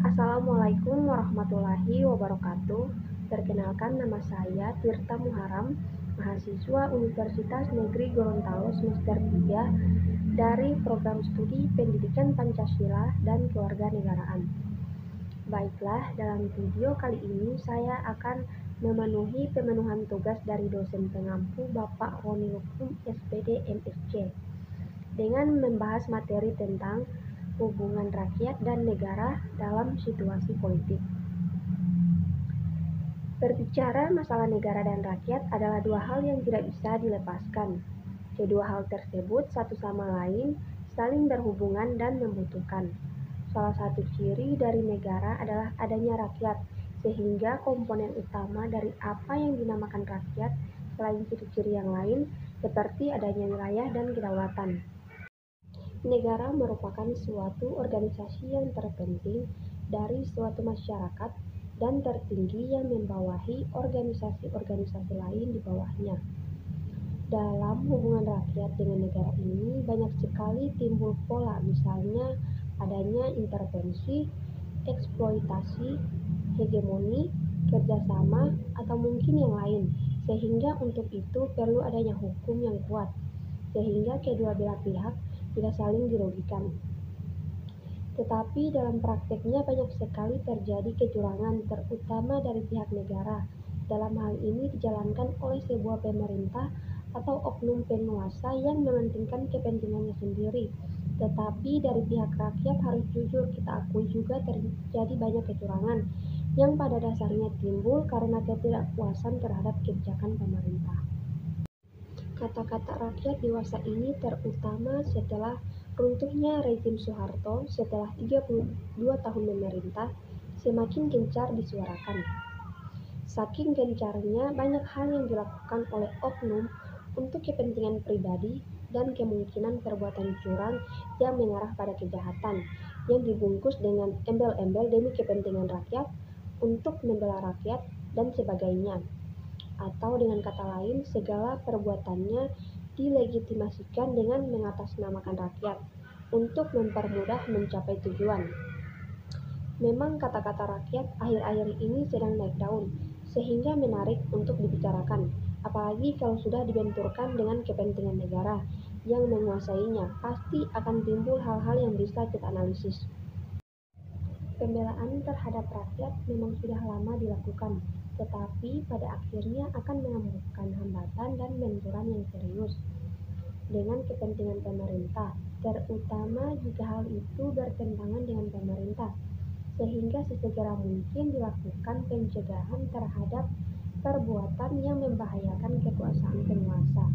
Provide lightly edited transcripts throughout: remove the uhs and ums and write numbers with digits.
Assalamualaikum warahmatullahi wabarakatuh. Perkenalkan, nama saya Tirta Muharam, mahasiswa Universitas Negeri Gorontalo semester 3 dari program studi Pendidikan Pancasila dan Kewarganegaraan. Baiklah, dalam video kali ini saya akan memenuhi pemenuhan tugas dari dosen pengampu Bapak Roni Lukum SPD MSc dengan membahas materi tentang hubungan rakyat dan negara dalam situasi politik. Berbicara masalah negara dan rakyat adalah dua hal yang tidak bisa dilepaskan. Kedua hal tersebut satu sama lain saling berhubungan dan membutuhkan. Salah satu ciri dari negara adalah adanya rakyat, sehingga komponen utama dari apa yang dinamakan rakyat selain ciri-ciri yang lain seperti adanya wilayah dan kedaulatan. Negara merupakan suatu organisasi yang terpenting dari suatu masyarakat dan tertinggi yang membawahi organisasi-organisasi lain di bawahnya. Dalam hubungan rakyat dengan negara ini banyak sekali timbul pola, misalnya adanya intervensi, eksploitasi, hegemoni, kerjasama, atau mungkin yang lain, sehingga untuk itu perlu adanya hukum yang kuat, sehingga kedua belah pihak tidak saling dirugikan. Tetapi dalam prakteknya banyak sekali terjadi kecurangan, terutama dari pihak negara. Dalam hal ini dijalankan oleh sebuah pemerintah atau oknum penguasa yang mementingkan kepentingannya sendiri. Tetapi dari pihak rakyat harus jujur kita akui juga terjadi banyak kecurangan yang pada dasarnya timbul karena ketidakpuasan terhadap kebijakan pemerintah. Kata-kata rakyat dewasa ini terutama setelah runtuhnya rezim Soeharto setelah 32 tahun memerintah semakin gencar disuarakan. Saking gencarnya banyak hal yang dilakukan oleh oknum untuk kepentingan pribadi dan kemungkinan perbuatan curang yang mengarah pada kejahatan yang dibungkus dengan embel-embel demi kepentingan rakyat, untuk membela rakyat, dan sebagainya. Atau dengan kata lain, segala perbuatannya dilegitimasikan dengan mengatasnamakan rakyat untuk mempermudah mencapai tujuan. Memang kata-kata rakyat akhir-akhir ini sedang naik daun, sehingga menarik untuk dibicarakan, apalagi kalau sudah dibenturkan dengan kepentingan negara yang menguasainya, pasti akan timbul hal-hal yang bisa kita analisis. Pembelaan terhadap rakyat memang sudah lama dilakukan, tetapi pada akhirnya akan menemukan hambatan dan benturan yang serius dengan kepentingan pemerintah, terutama jika hal itu bertentangan dengan pemerintah, sehingga sesegera mungkin dilakukan pencegahan terhadap perbuatan yang membahayakan kekuasaan penguasa.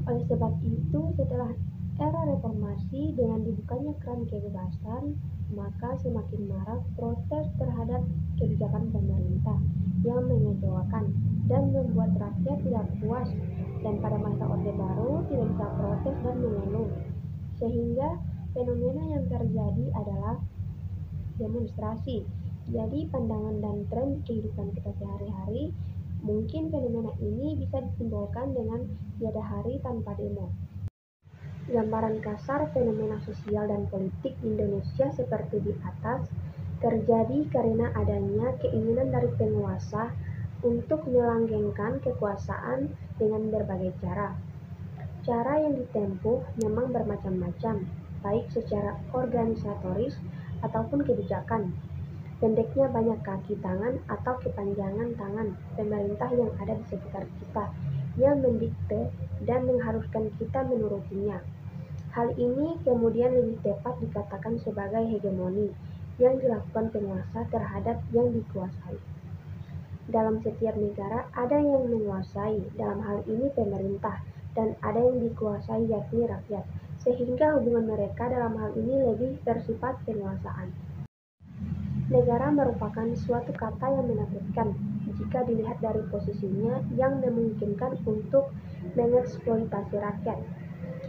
Oleh sebab itu, setelah era reformasi dengan dibukanya keran kebebasan, maka semakin marak protes terhadap kebijakan pemerintah yang mengecewakan dan membuat rakyat tidak puas, dan pada masa Orde Baru tidak bisa protes dan mengeluh, sehingga fenomena yang terjadi adalah demonstrasi. Jadi pandangan dan tren kehidupan kita sehari-hari, mungkin fenomena ini bisa disimpulkan dengan tiada hari tanpa demo. Gambaran kasar fenomena sosial dan politik Indonesia seperti di atas terjadi karena adanya keinginan dari penguasa untuk melanggengkan kekuasaan dengan berbagai cara. Cara yang ditempuh memang bermacam-macam, baik secara organisatoris ataupun kebijakan. Pendeknya banyak kaki tangan atau kepanjangan tangan pemerintah yang ada di sekitar kita yang mendikte dan mengharuskan kita menurutinya. Hal ini kemudian lebih tepat dikatakan sebagai hegemoni yang dilakukan penguasa terhadap yang dikuasai. Dalam setiap negara ada yang menguasai, dalam hal ini pemerintah, dan ada yang dikuasai yakni rakyat, sehingga hubungan mereka dalam hal ini lebih bersifat penguasaan. Negara merupakan suatu kata yang menakutkan jika dilihat dari posisinya yang memungkinkan untuk mengeksploitasi rakyat.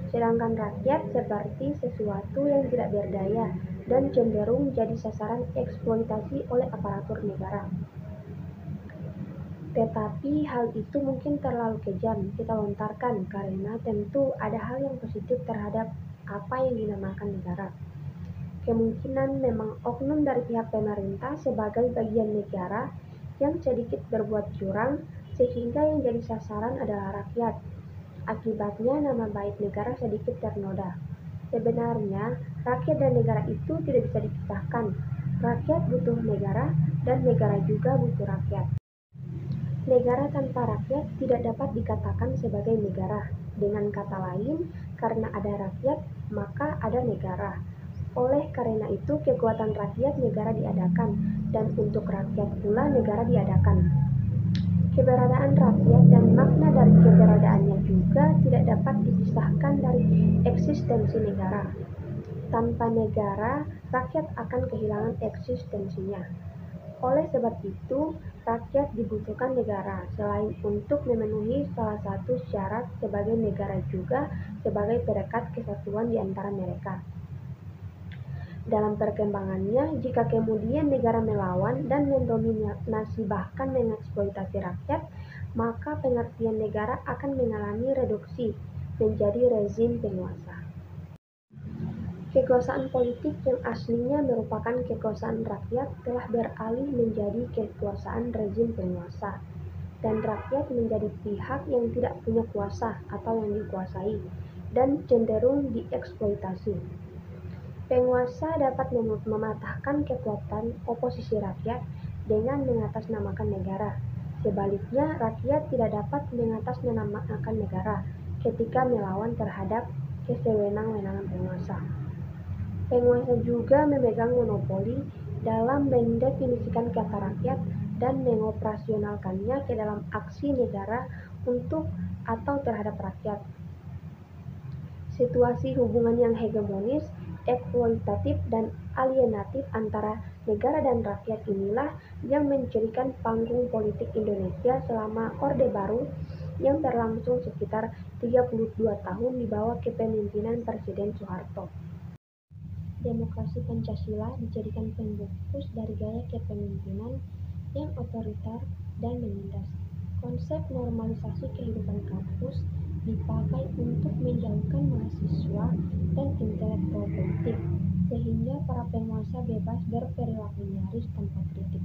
Sedangkan rakyat seperti sesuatu yang tidak berdaya dan cenderung jadi sasaran eksploitasi oleh aparatur negara. Tetapi hal itu mungkin terlalu kejam kita lontarkan karena tentu ada hal yang positif terhadap apa yang dinamakan negara. Kemungkinan memang oknum dari pihak pemerintah sebagai bagian negara yang sedikit berbuat curang sehingga yang jadi sasaran adalah rakyat. Akibatnya nama baik negara sedikit ternoda. Sebenarnya, rakyat dan negara itu tidak bisa dipisahkan. Rakyat butuh negara dan negara juga butuh rakyat. Negara tanpa rakyat tidak dapat dikatakan sebagai negara. Dengan kata lain, karena ada rakyat, maka ada negara. Oleh karena itu, kekuatan rakyat negara diadakan, dan untuk rakyat pula negara diadakan. Keberadaan rakyat dan makna dari keberadaannya juga tidak dapat dipisahkan dari eksistensi negara. Tanpa negara, rakyat akan kehilangan eksistensinya. Oleh sebab itu, rakyat dibutuhkan negara, selain untuk memenuhi salah satu syarat sebagai negara juga sebagai perekat kesatuan di antara mereka. Dalam perkembangannya, jika kemudian negara melawan dan mendominasi bahkan mengeksploitasi rakyat, maka pengertian negara akan mengalami reduksi menjadi rezim penguasa. Kekuasaan politik yang aslinya merupakan kekuasaan rakyat telah beralih menjadi kekuasaan rezim penguasa, dan rakyat menjadi pihak yang tidak punya kuasa atau yang dikuasai, dan cenderung dieksploitasi. Penguasa dapat mematahkan kekuatan oposisi rakyat dengan mengatasnamakan negara. Sebaliknya, rakyat tidak dapat mengatasnamakan negara ketika melawan terhadap kesewenang-wenangan penguasa. Penguasa juga memegang monopoli dalam mendefinisikan kata rakyat dan mengoperasionalkannya ke dalam aksi negara untuk atau terhadap rakyat. Situasi hubungan yang hegemonis, eksploitatif, dan alienatif antara negara dan rakyat inilah yang mencirikan panggung politik Indonesia selama Orde Baru yang berlangsung sekitar 32 tahun di bawah kepemimpinan Presiden Soeharto. Demokrasi Pancasila dijadikan pembungkus dari gaya kepemimpinan yang otoriter dan menindas. Konsep normalisasi kehidupan kampus dipakai untuk menjauhkan mahasiswa dan intelektual politik, sehingga para penguasa bebas berperilaku nyaris tanpa kritik.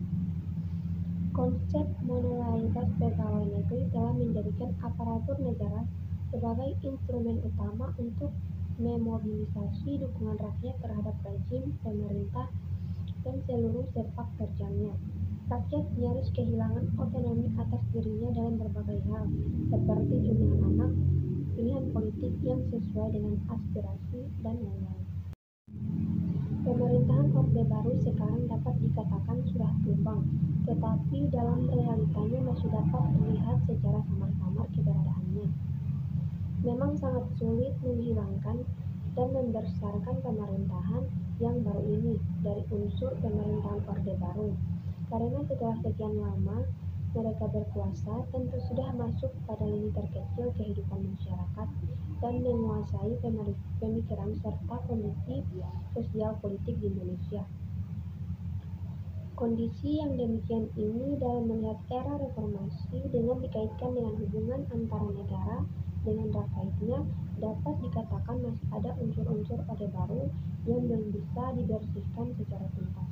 Konsep monolayaritas pegawai negeri telah menjadikan aparatur negara sebagai instrumen utama untuk memobilisasi dukungan rakyat terhadap rezim pemerintah dan seluruh sepak terjangnya. Rakyat nyaris kehilangan otonomi atas dirinya dalam berbagai hal, seperti jumlah anak, pilihan politik yang sesuai dengan aspirasi, dan lain-lain. Pemerintahan Orde Baru sekarang dapat dikatakan sudah tumbang, tetapi dalam realitanya masih dapat dilihat secara samar-samar keberadaannya. Memang sangat sulit menghilangkan dan membesarkan pemerintahan yang baru ini dari unsur pemerintahan Orde Baru, karena setelah sekian lama mereka berkuasa tentu sudah masuk pada lini terkecil kehidupan masyarakat dan menguasai pemikiran serta kondisi sosial politik di Indonesia. Kondisi yang demikian ini dalam melihat era reformasi dengan dikaitkan dengan hubungan antara negara dengan rakyatnya dapat dikatakan masih ada unsur-unsur Orde Baru yang belum bisa dibersihkan secara tuntas.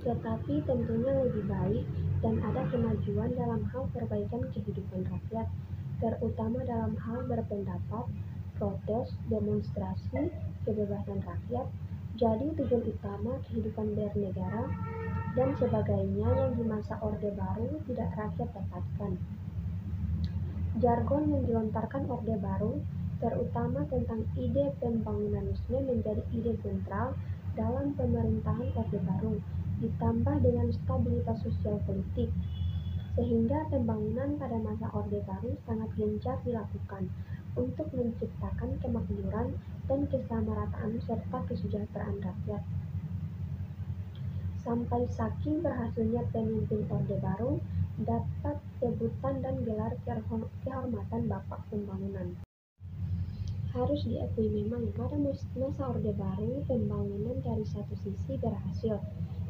Tetapi tentunya lebih baik dan ada kemajuan dalam hal perbaikan kehidupan rakyat, terutama dalam hal berpendapat, protes, demonstrasi, kebebasan rakyat, jadi tujuan utama kehidupan bernegara, dan sebagainya yang di masa Orde Baru tidak rakyat dapatkan. Jargon yang dilontarkan Orde Baru, terutama tentang ide pembangunanisme menjadi ide sentral dalam pemerintahan Orde Baru, ditambah dengan stabilitas sosial politik, sehingga pembangunan pada masa Orde Baru sangat gencar dilakukan untuk menciptakan kemakmuran dan kesamarataan serta kesejahteraan rakyat. Sampai saking berhasilnya pemimpin Orde Baru dapat sebutan dan gelar kehormatan Bapak Pembangunan. Harus diakui memang pada masa Orde Baru pembangunan dari satu sisi berhasil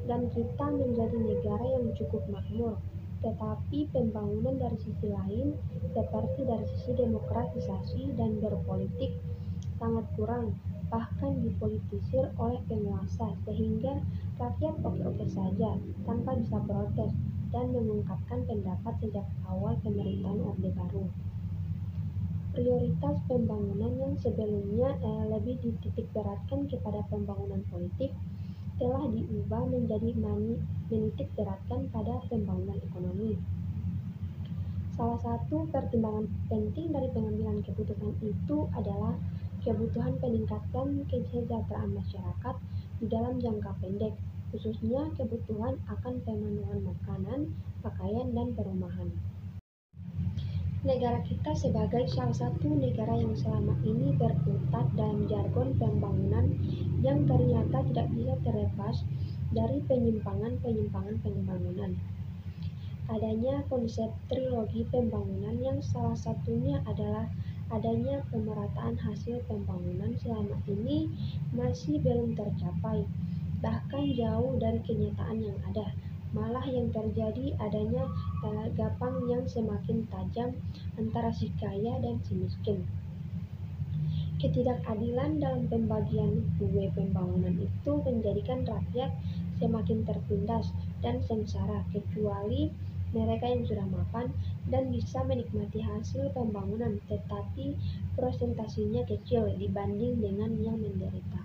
dan kita menjadi negara yang cukup makmur, tetapi pembangunan dari sisi lain seperti dari sisi demokratisasi dan berpolitik sangat kurang bahkan dipolitisir oleh penguasa sehingga rakyat oke-oke saja tanpa bisa protes dan mengungkapkan pendapat sejak awal pemerintahan Orde Baru. Prioritas pembangunan yang sebelumnya lebih dititikberatkan kepada pembangunan politik telah diubah menjadi menitikberatkan pada pembangunan ekonomi. Salah satu pertimbangan penting dari pengambilan keputusan itu adalah kebutuhan peningkatan kesejahteraan masyarakat di dalam jangka pendek, khususnya kebutuhan akan pemenuhan makanan, pakaian, dan perumahan. Negara kita sebagai salah satu negara yang selama ini berkutat dalam jargon pembangunan yang ternyata tidak bisa terlepas dari penyimpangan-penyimpangan pembangunan. Adanya konsep trilogi pembangunan yang salah satunya adalah adanya pemerataan hasil pembangunan selama ini masih belum tercapai, bahkan jauh dari kenyataan yang ada. Malah yang terjadi adanya gapang yang semakin tajam antara si kaya dan si miskin. Ketidakadilan dalam pembagian kue pembangunan itu menjadikan rakyat semakin tertindas dan sengsara, kecuali mereka yang sudah mapan dan bisa menikmati hasil pembangunan, tetapi prosentasenya kecil dibanding dengan yang menderita.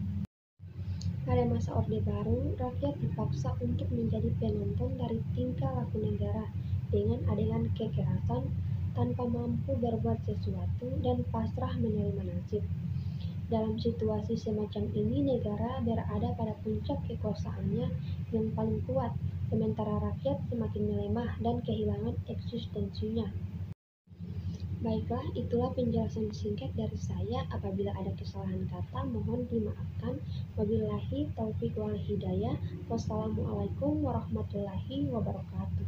Pada masa Orde Baru, rakyat dipaksa untuk menjadi penonton dari tingkah laku negara dengan adegan kekerasan, tanpa mampu berbuat sesuatu dan pasrah menerima nasib. Dalam situasi semacam ini, negara berada pada puncak kekuasaannya yang paling kuat, sementara rakyat semakin melemah dan kehilangan eksistensinya. Baiklah, itulah penjelasan singkat dari saya. Apabila ada kesalahan kata, mohon dimaafkan. Wabillahi taufiq wal hidayah. Wassalamualaikum warahmatullahi wabarakatuh.